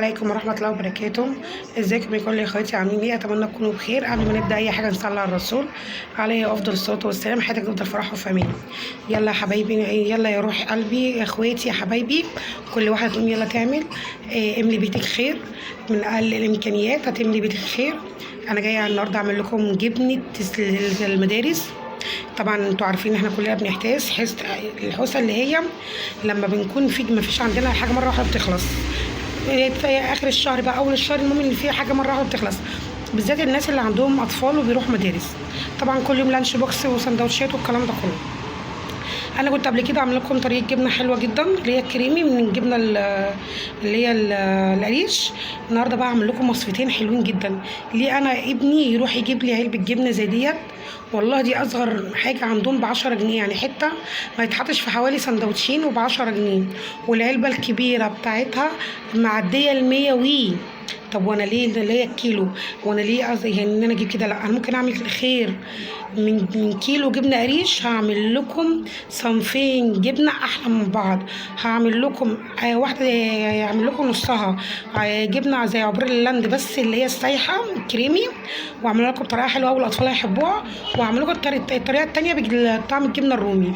عليكم ورحمة الله وبركاته. ازيكم يا كل اخواتي، عاملين ايه؟ اتمنى تكونوا بخير. قبل ما نبدا اي حاجه نصلي على الرسول عليه افضل الصلاه والسلام. حياتك تفضل فرح وفي يلا يا حبايبي، يلا يا روح قلبي يا اخواتي يا حبايبي، كل واحده تقوم يلا تعمل املي بيتك خير. من اقل الامكانيات هتملي بيتك خير. انا جايه النهارده اعمل لكم جبنه المدارس. طبعا انتوا عارفين احنا كلنا بنحتاج الحوسه اللي هي لما بنكون ما فيش عندنا حاجه مره واحده بتخلص في اخر الشهر بقى اول الشهر، المهم اللي فيه حاجه مره واحده بتخلص، بالذات الناس اللي عندهم اطفال وبيروحوا مدارس. طبعا كل يوم لانش بوكس وسندوتشات والكلام ده كله. انا كنت قبل كده عامله لكم طريقه جبنه حلوه جدا اللي هي الكريمي من الجبنه اللي هي القريش. النهارده بقى اعمل لكم وصفتين حلوين جدا. ليه انا ابني يروح يجيب لي علبه جبنه زي ديت؟ والله دي اصغر حاجه عندهم ب10 جنيه، يعني حته ما يتحطش في حوالي سندوتشين وب10 جنيه، والعلبه الكبيره بتاعتها معديه ال100 طب وانا ليه اللي هي الكيلو؟ وانا ليه يعني ان انا اجيب كده؟ لا، انا ممكن اعمل خير من كيلو جبنه قريش هعمل لكم صنفين جبنه احلى من بعض. هعمل لكم واحده هعمل لكم نصها جبنه زي عبور اللاند بس اللي هي السايحه كريمي، واعمل لكم بطريقه حلوه قوي الاطفال هيحبوها، واعمل لكم الطريقه الثانيه بطعم الجبنه الرومي.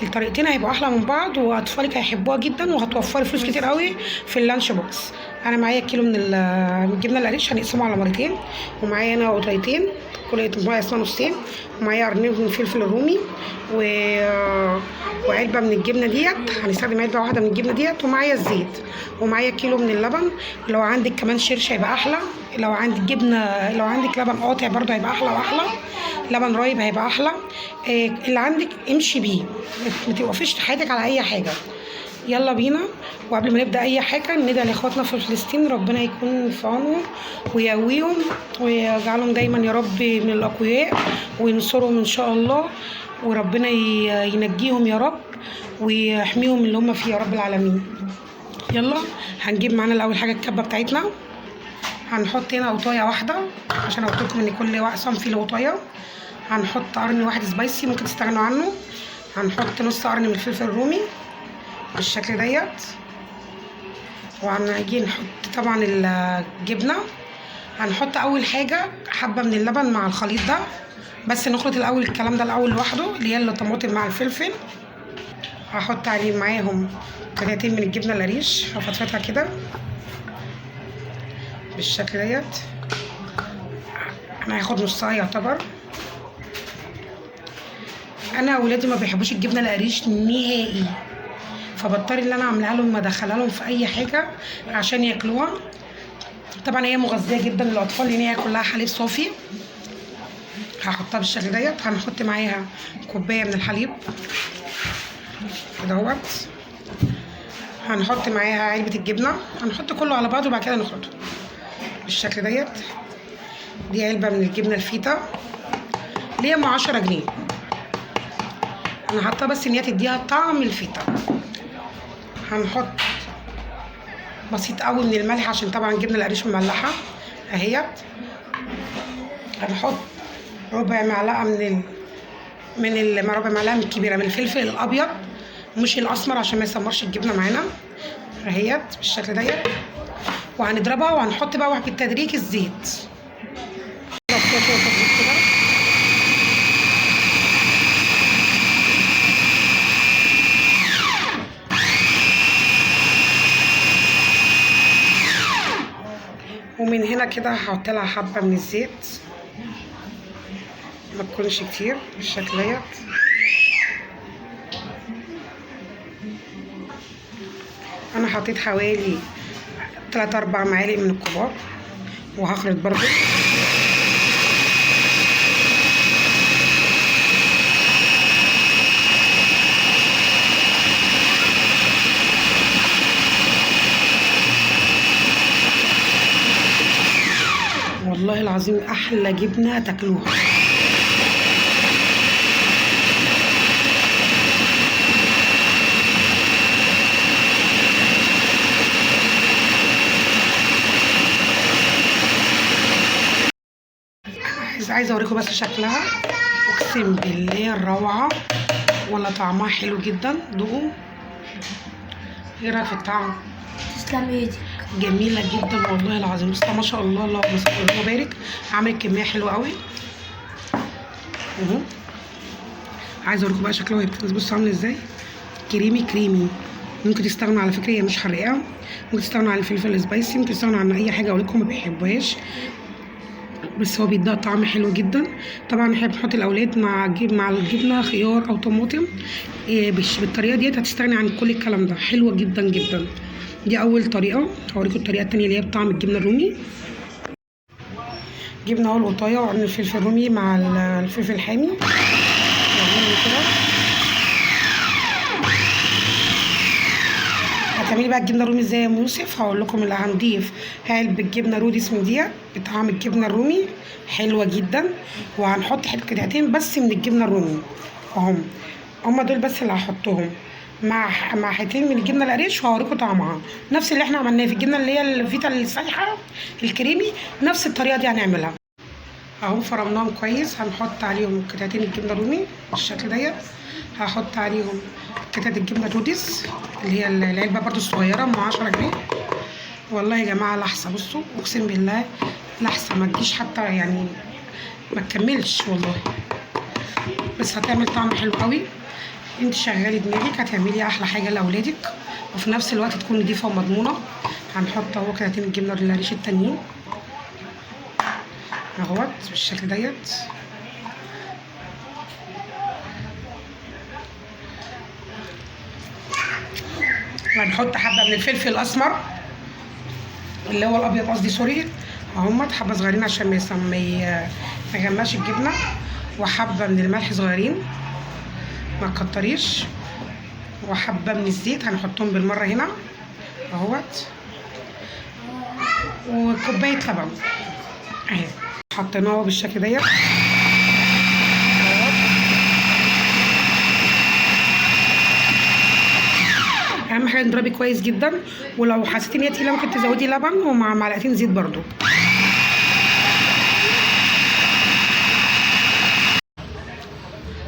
الطريقتين هيبقوا احلى من بعض واطفالك هيحبوها جدا، وهتوفري فلوس كتير قوي في اللانش بوكس. انا معايا كيلو من الجبنه القريش هنقسمه على مرتين، ومعايا انا قطعتين كل قطعه اسمها نصين، ومعايا قرنين من الفلفل الرومي وعلبه من الجبنه ديت، هنستخدم علبه واحده من الجبنه ديت، ومعايا الزيت، ومعايا كيلو من اللبن. لو عندك كمان شيرش هيبقى احلى، لو عندك جبنه، لو عندك لبن قاطع برضه هيبقى احلى واحلى، لبن رايب هيبقى احلى. اللي عندك امشي بيه، ما توقفيش حياتك على اي حاجه. يلا بينا. وقبل ما نبدا اي حاجه ندعي لاخواتنا في فلسطين، ربنا يكون في عونهم ويقويهم ويجعلهم دايما يا رب من الاقوياء، وينصرهم ان شاء الله، وربنا ينجيهم يا رب ويحميهم من اللي هم فيه يا رب العالمين. يلا هنجيب معانا الاول حاجه الكبه بتاعتنا. هنحط هنا قطايه واحده عشان قلت لكم ان كل صنف له قطايه. هنحط قرن واحد سبايسي ممكن تستغنوا عنه. هنحط نص قرن من الفلفل الرومي بالشكل ديت. وهنيجي نحط طبعا الجبنه. هنحط اول حاجه حبه من اللبن مع الخليط ده، بس نخلط الاول الكلام ده الاول لوحده اللي هي الطماطم مع الفلفل. هحط عليه معاهم قطعتين من الجبنه القريش، هفتفتها كده بالشكل ديت. انا هاخد نصها يعتبر. انا اولادي ما بيحبوش الجبنه القريش نهائي، فبضطر ان انا اعملها لهم ادخلها لهم في اي حاجه عشان ياكلوها. طبعا هي مغذيه جدا للاطفال لان هي كلها حليب صافي. هحطها بالشكل ديت. هنحط معاها كوبايه من الحليب كده اهوت. هنحط معاها علبه الجبنه، هنحط كله على بعضه وبعد كده نخلطه بالشكل ديت. دي علبه من الجبنه الفيتا اللي هي 10 جنيه. انا حاطه بس ان هي تديها طعم الفيتا. هنحط بسيط قوي من الملح عشان طبعا الجبنه القريش مملحه اهيت. هنحط ربع معلقه ربع معلقه من الكبيره من الفلفل الابيض مش الاسمر عشان ما يسمرش الجبنه معانا اهيت بالشكل ديت. وهنضربها وهنحط بقى بالتدريج الزيت. ومن هنا كده هحط لها حبه من الزيت ما تكونش كتير بالشكل ديت. انا حطيت حوالي 3-4 معالق من الكبار وهخلط برضو. والله العظيم احلى جبنه تاكلوها. عايزه اوريكم بس شكلها، اقسم بالله روعه، ولا طعمها حلو جدا. دوقوا، ايه رايك في الطعم؟ تسلم ايدك. جميله جدا والله العظيم. بصوا ما شاء الله، اللهم صل الله وبارك. عامل كميه حلوه قوي اهو. عايزه اوريكم بقى شكلها وهي بتنزل. بصوا عامله ازاي، كريمي كريمي. ممكن تستغنوا على فكره، هي مش حرقه. ممكن تستغنوا عن الفلفل السبايسي، ممكن تستغنوا عن اي حاجه اقول لكم ما بيحبوهاش، بس هو بيديها طعم حلو جدا. طبعا احنا بنحط الاولاد مع الجبنه خيار او طماطم. بالطريقه ديت هتستغني عن كل الكلام ده، حلوه جدا جدا. دي اول طريقه. هوريكم الطريقه التانيه اللي هي بطعم الجبنه الرومي. جبنا اهو القطايه وعملنا الفلفل الرومي مع الفلفل الحامي. نعمله كده. هتعملي بقى الجبنه الرومي ازاي يا ام يوسف؟ هقول لكم. اللي هنضيف علبه جبنه رودس من ديت بطعم الجبنه الرومي، حلوه جدا. وهنحط قطعتين بس من الجبنه الرومي اهم. هما دول بس اللي هحطهم مع حتتين من الجبنه القريش، وهوريكم طعمها نفس اللي احنا عملناه في الجبنه اللي هي الفيتا السايحه الكريمي. نفس الطريقه دي هنعملها اهو. فرمناهم كويس. هنحط عليهم قطعتين الجبنه الرومي بالشكل ديت. هحط عليهم قطعه الجبنه رودس اللي هي العلبه برده الصغيره ام 10 جنيه. والله يا جماعه لحسه، بصوا اقسم بالله لحسه ما تجيش حتى، يعني ما تكملش والله، بس هتعمل طعم حلو قوي. انت شغالي دماغك، هتعملي احلى حاجه لاولادك وفي نفس الوقت تكون نضيفه ومضمونه. هنحط اهو قطعتين الجبنه القريش التانيين اهوت بالشكل ديت. هنحط حبه من الفلفل الاسمر اللي هو الابيض قصدي، سوري اهمت، حبه صغيرين عشان ما يغماش الجبنه. وحبه من الملح صغيرين ما تكتريش. وحبه من الزيت هنحطهم بالمره هنا اهوت. وكوبايه لبن اهي حطيناه بالشكل ديت. اهم حاجه نضربي كويس جدا، ولو حسيتي ان هي تقيله ممكن تزودي لبن ومع معلقتين زيت برضو.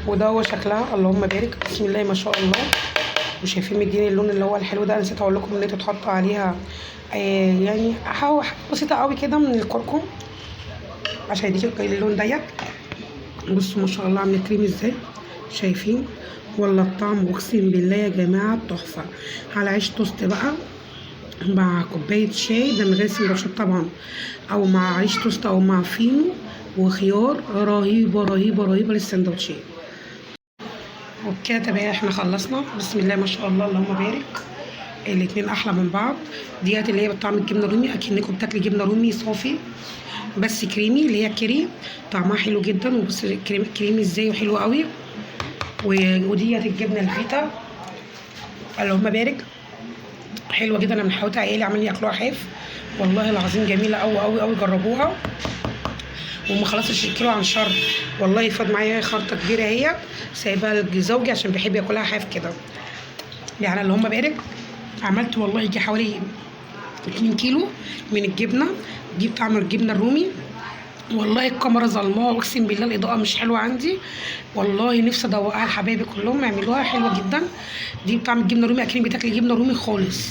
وده هو شكلها، اللهم بارك، بسم الله ما شاء الله. وشايفين مديني اللون اللي هو الحلو ده. نسيت اقول لكم ان انتوا تحطوا عليها يعني حاجه بسيطه قوي كده من الكركم عشان يديك اللون ديت. بصوا ما شاء الله عامله كريم ازاي، شايفين؟ ولا الطعم اقسم بالله يا جماعه تحفه. على عيش توست بقى مع كوبايه شاي، ده من غير سندوتشات طبعا، او مع عيش توست او مع فينو وخيار، رهيبه رهيبه رهيبه للسندوتشات. وبكده تبقى احنا خلصنا. بسم الله ما شاء الله اللهم بارك. الاتنين احلى من بعض. ديت اللي هي بطعم الجبنه الرومي، اكنكم بتاكلي جبنه رومي صافي بس كريمي، اللي هي كيري، طعمها حلو جدا. وبص كريمي ازاي وحلو قوي. وديت الجبنه الفيتا اللهم بارك، حلوه جدا. انا من حوالي عيالي عمالين ياكلوها حاف، والله العظيم جميله قوي قوي قوي. جربوها وما خلصتش الكيلو عن شر، والله فاض معايا خرطه كبيره اهي سايبها لزوجي عشان بيحب ياكلها حاف كده. يعني اللهم بارك. عملت والله يجي حوالي 2 كيلو من الجبنه دي بطعم الجبنه الرومي. والله الكاميرا ظلماها، اقسم بالله الاضاءه مش حلوه عندي، والله نفسي ادوقها لحبايبي كلهم يعملوها، حلوه جدا. دي بطعم الجبنه الرومي، اكنك بتاكلي جبنه رومي خالص.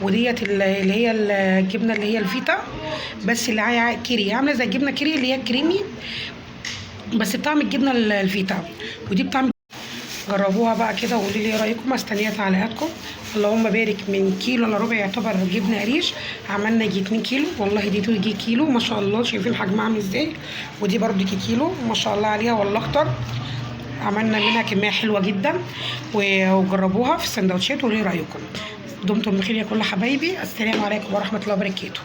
وديت اللي هي الجبنه اللي هي الفيتا بس اللي هي كيري، عامله زي الجبنه كيري اللي هي كريمي بس بطعم الجبنه الفيتا. ودي بطعم. جربوها بقى كده وقولوا لي ايه رايكم. مستنيه تعليقاتكم. اللهم بارك. من كيلو الا ربع يعتبر جبنه قريش عملنا يجي 2 كيلو، والله دي يجي كيلو ما شاء الله. شايفين حجمها عامل ازاي؟ ودي برده كيلو ما شاء الله عليها، والله اكتر. عملنا منها كميه حلوه جدا. وجربوها في السندوتشات وقولوا لي رايكم. دمتم بخير يا كل حبايبي. السلام عليكم ورحمه الله وبركاته.